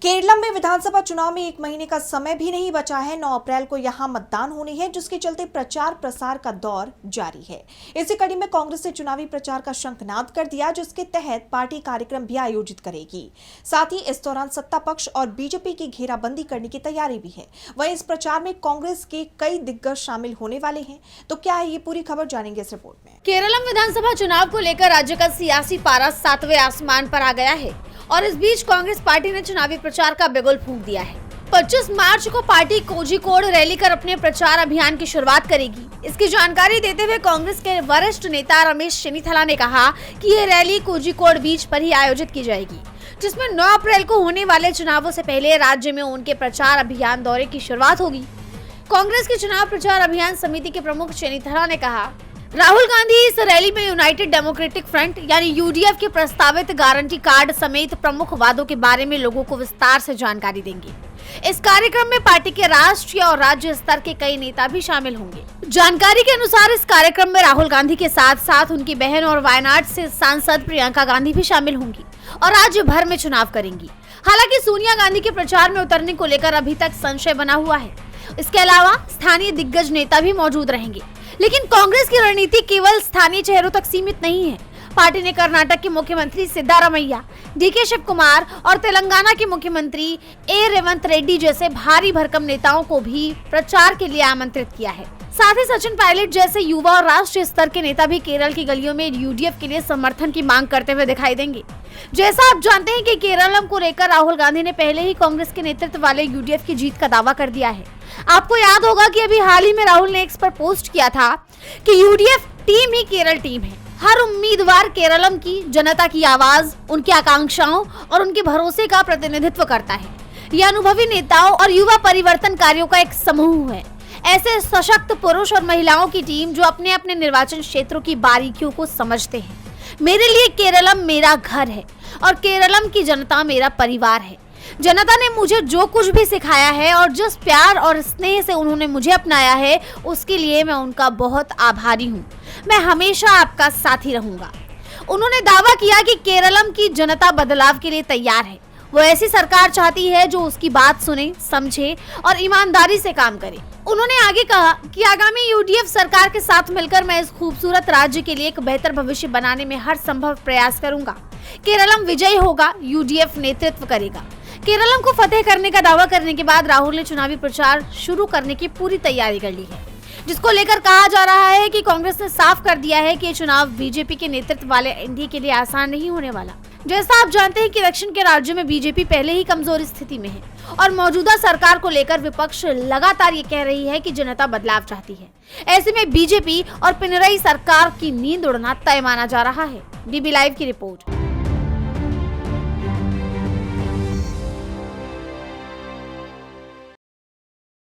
केरलम में विधानसभा चुनाव में 1 महीने का समय भी नहीं बचा है। 9 अप्रैल को यहां मतदान होनी है, जिसके चलते प्रचार प्रसार का दौर जारी है। इसी कड़ी में कांग्रेस ने चुनावी प्रचार का शंखनाद कर दिया, जिसके तहत पार्टी कार्यक्रम भी आयोजित करेगी। साथ ही इस दौरान सत्ता पक्ष और बीजेपी की घेराबंदी करने की तैयारी भी है। वहीं इस प्रचार में कांग्रेस के कई दिग्गज शामिल होने वाले हैं। तो क्या है ये पूरी खबर, जानेंगे इस रिपोर्ट में। केरलम विधानसभा चुनाव को लेकर राज्य का सियासी पारा 7वें आसमान पर आ गया है और इस बीच कांग्रेस पार्टी ने चुनावी प्रचार का बिगुल फूंक दिया है। 25 मार्च को पार्टी कोझिकोड रैली कर अपने प्रचार अभियान की शुरुआत करेगी। इसकी जानकारी देते हुए कांग्रेस के वरिष्ठ नेता रमेश चेन्निथला ने कहा कि ये रैली कोझिकोड बीच पर ही आयोजित की जाएगी, जिसमें 9 अप्रैल को होने वाले चुनावों से पहले राज्य में उनके प्रचार अभियान दौरे की शुरुआत होगी। कांग्रेस की चुनाव प्रचार अभियान समिति के प्रमुख चेन्निथला ने कहा, राहुल गांधी इस रैली में यूनाइटेड डेमोक्रेटिक फ्रंट यानी यूडीएफ के प्रस्तावित गारंटी कार्ड समेत प्रमुख वादों के बारे में लोगों को विस्तार से जानकारी देंगे। इस कार्यक्रम में पार्टी के राष्ट्रीय और राज्य स्तर के कई नेता भी शामिल होंगे। जानकारी के अनुसार इस कार्यक्रम में राहुल गांधी के साथ साथ उनकी बहन और वायनाड से सांसद प्रियंका गांधी भी शामिल होंगी और राज्य भर में चुनाव करेंगी। हालांकि सोनिया गांधी के प्रचार में उतरने को लेकर अभी तक संशय बना हुआ है। इसके अलावा स्थानीय दिग्गज नेता भी मौजूद रहेंगे, लेकिन कांग्रेस की रणनीति केवल स्थानीय चेहरों तक सीमित नहीं है। पार्टी ने कर्नाटक के मुख्यमंत्री सिद्धारमैया, डीके शिव कुमार और तेलंगाना के मुख्यमंत्री ए रेवंत रेड्डी जैसे भारी भरकम नेताओं को भी प्रचार के लिए आमंत्रित किया है। साथ ही सचिन पायलट जैसे युवा और राष्ट्रीय स्तर के नेता भी केरल की गलियों में यूडीएफ के लिए समर्थन की मांग करते हुए दिखाई देंगे। जैसा आप जानते हैं कि केरलम को लेकर राहुल गांधी ने पहले ही कांग्रेस के नेतृत्व वाले यूडीएफ की जीत का दावा कर दिया है। आपको याद होगा कि अभी हाल ही में राहुल ने एक्स पर पोस्ट किया था कि यूडीएफ टीम ही केरल टीम है। हर उम्मीदवार केरलम की जनता की आवाज, उनकी आकांक्षाओं और उनके भरोसे का प्रतिनिधित्व करता है। यह अनुभवी नेताओं और युवा परिवर्तनकारियों का एक समूह है। ऐसे सशक्त पुरुष और महिलाओं की टीम जो अपने अपने निर्वाचन क्षेत्रों की बारीकियों को समझते हैं। मेरे लिए केरलम मेरा घर है और केरलम की जनता मेरा परिवार है। जनता ने मुझे जो कुछ भी सिखाया है और जिस प्यार और स्नेह से उन्होंने मुझे अपनाया है, उसके लिए मैं उनका बहुत आभारी हूँ। मैं हमेशा आपका साथी रहूंगा। उन्होंने दावा किया कि केरलम की जनता बदलाव के लिए तैयार है। वो ऐसी सरकार चाहती है जो उसकी बात सुने, समझे और ईमानदारी से काम करे। उन्होंने आगे कहा कि आगामी यूडीएफ सरकार के साथ मिलकर मैं इस खूबसूरत राज्य के लिए एक बेहतर भविष्य बनाने में हर संभव प्रयास करूंगा। केरलम विजयी होगा, यूडीएफ नेतृत्व करेगा। केरलम को फतेह करने का दावा करने के बाद राहुल ने चुनावी प्रचार शुरू करने की पूरी तैयारी कर ली है, जिसको लेकर कहा जा रहा है कि कांग्रेस ने साफ कर दिया है कि ये चुनाव बीजेपी के नेतृत्व वाले एनडीए के लिए आसान नहीं होने वाला। जैसा आप जानते हैं कि दक्षिण के राज्यों में बीजेपी पहले ही कमजोर स्थिति में है और मौजूदा सरकार को लेकर विपक्ष लगातार ये कह रही है कि जनता बदलाव चाहती है। ऐसे में बीजेपी और पिनरई सरकार की नींद उड़ना तय माना जा रहा है। डीबी लाइव की रिपोर्ट।